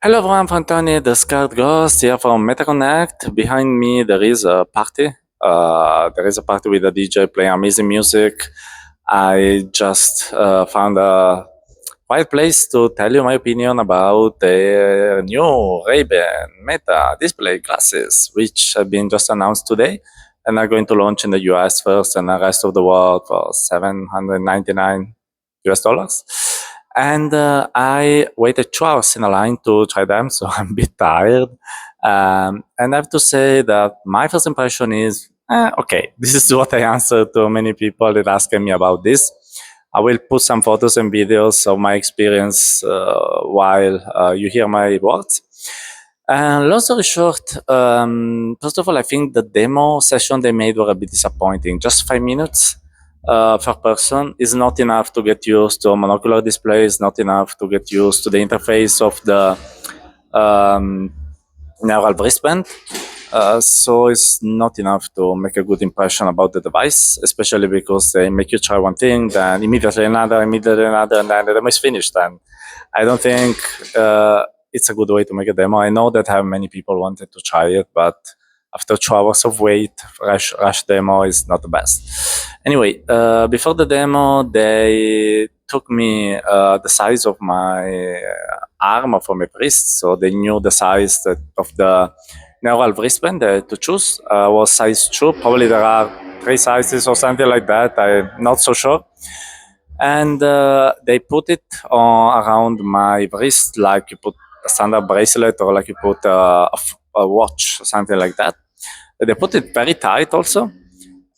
Hello everyone, from Tony, the Scared Ghost here from MetaConnect. Behind me there is a party. There is a party with a DJ playing amazing music. I just found a quiet place to tell you my opinion about the new Ray-Ban Meta display glasses, which have been just announced today and are going to launch in the US first and the rest of the world for 799 US dollars. And I waited 2 hours in a line to try them, so I'm a bit tired. And I have to say that my first impression is okay. This is what I answer to many people that ask me about this. I will put some photos and videos of my experience while you hear my words. And long story short, first of all, I think the demo session they made were a bit disappointing. Just 5 minutes per person is not enough to get used to a monocular display, is not enough to get used to the interface of the um, neural wristband. So it's not enough to make a good impression about the device, especially because they make you try one thing, then immediately another, and then the demo is finished. And I don't think it's a good way to make a demo. I know that how many people wanted to try it, but after 2 hours of wait, rush demo is not the best. Anyway, before the demo, they took me the size of my arm or from my wrist, so they knew the size of the neural wristband to choose was size 2. Probably there are 3 sizes or something like that. I'm not so sure. And they put it around my wrist like you put a standard bracelet or like you put a watch or something like that. They put it very tight also.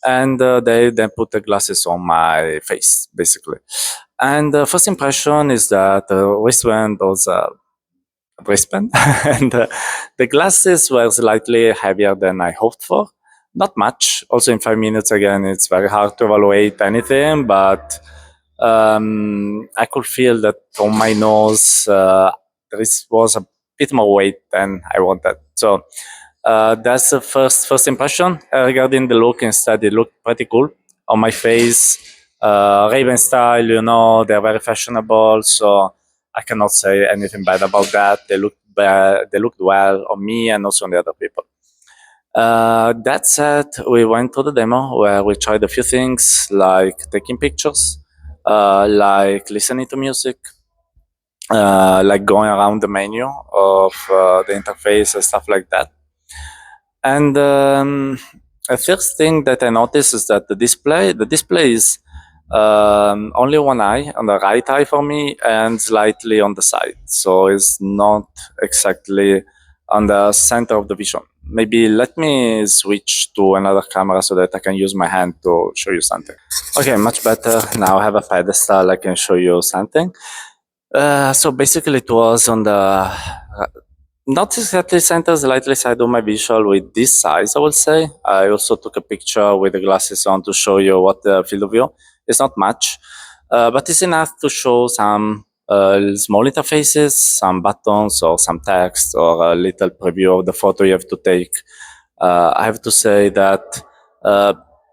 And they then put the glasses on my face, basically. And the first impression is that the wristband was wristband, and the glasses were slightly heavier than I hoped for. Not much. Also, in 5 minutes, again, it's very hard to evaluate anything, but I could feel that on my nose was a bit more weight than I wanted. So that's the first impression regarding the look. Instead, it looked pretty cool on my face. Raven style, they're very fashionable, so I cannot say anything bad about that. They looked well on me and also on the other people. That said, we went to the demo where we tried a few things like taking pictures, like listening to music, like going around the menu of the interface and stuff like that. And the first thing that I noticed is that the display is only one eye on the right eye for me and slightly on the side, so it's not exactly on the center of the vision. Maybe let me switch to another camera so that I can use my hand to show you something. Okay, much better. Now I have a pedestal, I can show you something. So basically it was on the not exactly center, slightly side of my visual with this size, I would say. I also took a picture with the glasses on to show you what the field of view is. Not much, but it's enough to show some small interfaces, some buttons or some text or a little preview of the photo you have to take. I have to say that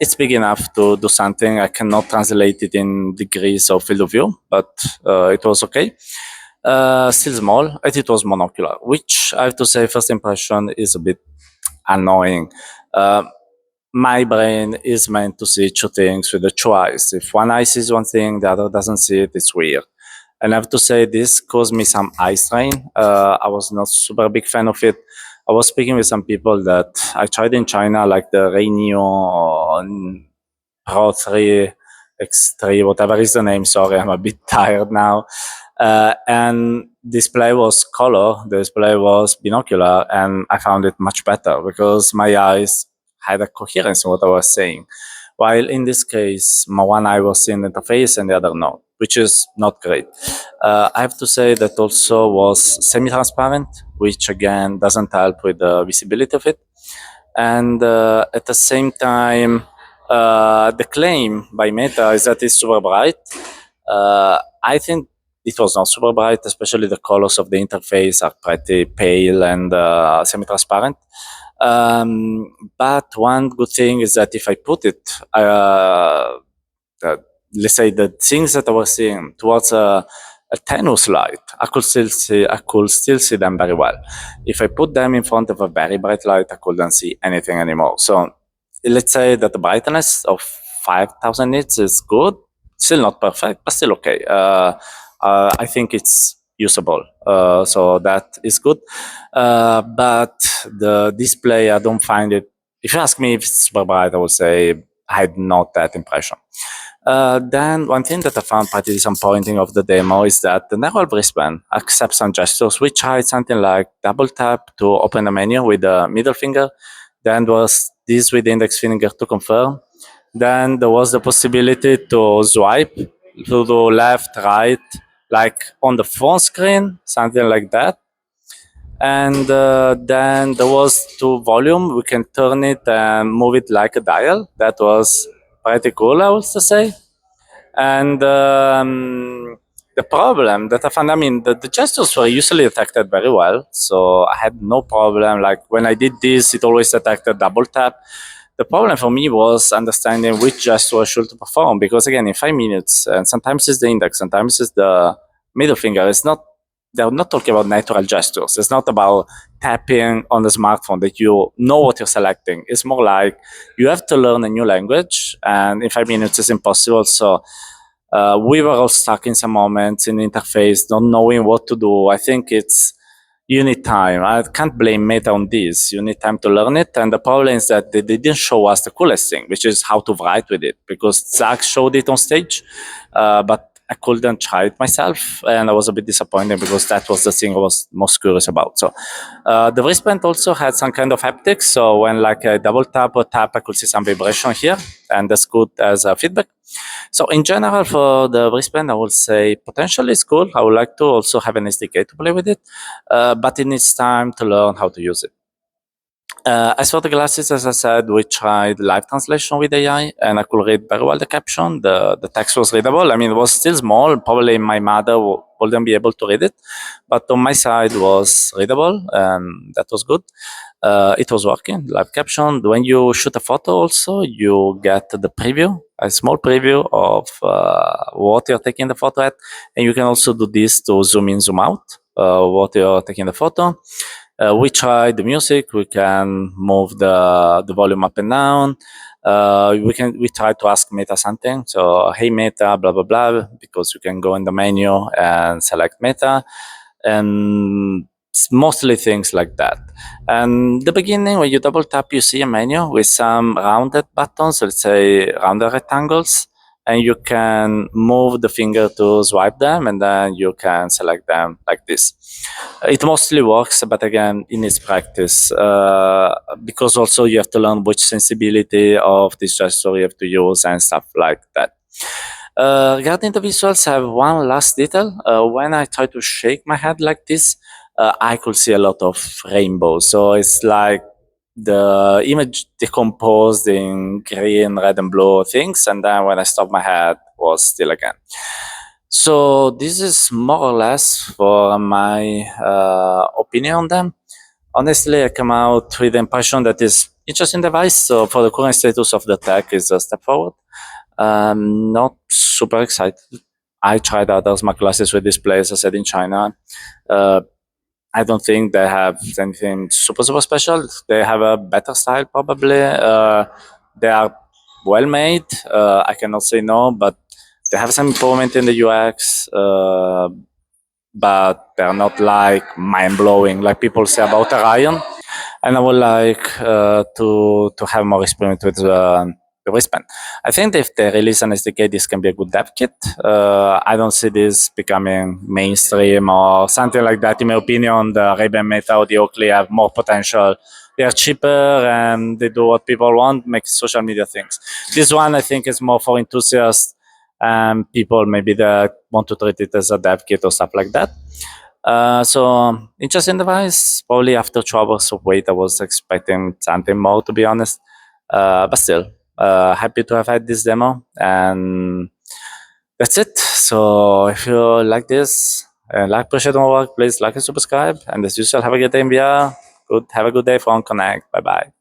it's big enough to do something. I cannot translate it in degrees of field of view, but it was okay. Still small, and it was monocular, which I have to say, first impression is a bit annoying. My brain is meant to see two things with the two eyes. If one eye sees one thing, the other doesn't see it, it's weird. And I have to say, this caused me some eye strain. I was not super big fan of it. I was speaking with some people that I tried in China, like the Reunion Pro 3, X3, whatever is the name. Sorry, I'm a bit tired now. And display was color, the display was binocular, and I found it much better because my eyes had a coherence in what I was saying. While in this case, my one eye was seeing the interface and the other no, which is not great. I have to say that also was semi-transparent, which again doesn't help with the visibility of it. And at the same time, the claim by Meta is that it's super bright. I think it was not super bright, especially the colors of the interface are pretty pale and semi-transparent. But one good thing is that if I put it, let's say the things that I was seeing towards a tenuous light, I could still see them very well. If I put them in front of a very bright light, I couldn't see anything anymore. So let's say that the brightness of 5,000 nits is good, still not perfect, but still okay. I think it's usable, so that is good. But the display, I don't find it. If you ask me if it's super bright, I would say I had not that impression. Then one thing that I found pretty disappointing of the demo is that the narrow wristband accepts some gestures. We tried something like double tap to open the menu with the middle finger. Then was this with the index finger to confirm. Then there was the possibility to swipe to the left, right, like on the phone screen, something like that. And then there was to volume. We can turn it and move it like a dial. That was pretty cool, I would say. And the problem that I found, I mean, the gestures were usually detected very well. So I had no problem. Like when I did this, it always detected double tap. The problem for me was understanding which gesture I should perform, because again, in 5 minutes, and sometimes it's the index, sometimes it's the middle finger. It's not. They're not talking about natural gestures. It's not about tapping on the smartphone that you know what you're selecting. It's more like you have to learn a new language, and in 5 minutes it's impossible. So we were all stuck in some moments in the interface, not knowing what to do. I think it's you need time. I can't blame Meta on this. You need time to learn it. And the problem is that they didn't show us the coolest thing, which is how to write with it, because Zach showed it on stage, but I couldn't try it myself. And I was a bit disappointed because that was the thing I was most curious about. So the wristband also had some kind of haptics. So when like I double tap or tap, I could see some vibration here, and that's good as a feedback. So in general, for the wristband, I would say potentially it's cool. I would like to also have an SDK to play with it, but it needs time to learn how to use it. As for the glasses, as I said, we tried live translation with AI, and I could read very well the caption. The text was readable. I mean, it was still small. Probably my mother wouldn't be able to read it, but on my side was readable, and that was good. It was working, live caption. When you shoot a photo also, you get the preview, a small preview of what you're taking the photo at. And you can also do this to zoom in, zoom out, what you're taking the photo. We tried the music. We can move the volume up and down. We try to ask Meta something. So, hey Meta, blah blah blah, because you can go in the menu and select Meta, and it's mostly things like that. And the beginning, when you double tap, you see a menu with some rounded buttons, let's say rounded rectangles, and you can move the finger to swipe them, and then you can select them like this. It mostly works, but again, it needs practice, because also you have to learn which sensibility of this gesture you have to use and stuff like that. Regarding the visuals, I have one last detail. When I try to shake my head like this, I could see a lot of rainbows. So it's like the image decomposed in green, red, and blue things, and then when I stop my head, was still again. So this is more or less for my opinion on them. Honestly, I come out with the impression that is interesting device. So for the current status of the tech, is a step forward. Not super excited. I tried other smart glasses with displays, as I said, in China. I don't think they have anything super special. They have a better style probably. They are well made. I cannot say no, but they have some improvement in the UX. But they're not like mind blowing like people say about Orion. And I would like to have more experience with the wristband. I think if they release an SDK, this can be a good dev kit. I don't see this becoming mainstream or something like that. In my opinion, the Ray-Ban Meta or the Oakley have more potential. They are cheaper and they do what people want, make social media things. This one, I think, is more for enthusiasts and people maybe that want to treat it as a dev kit or stuff like that. So interesting device. Probably after 2 hours of wait, I was expecting something more, to be honest. But still, happy to have had this demo, and that's it. So if you like this and like appreciate my work, please like and subscribe. And as usual, have a good day in VR. Have a good day from Connect. Bye bye.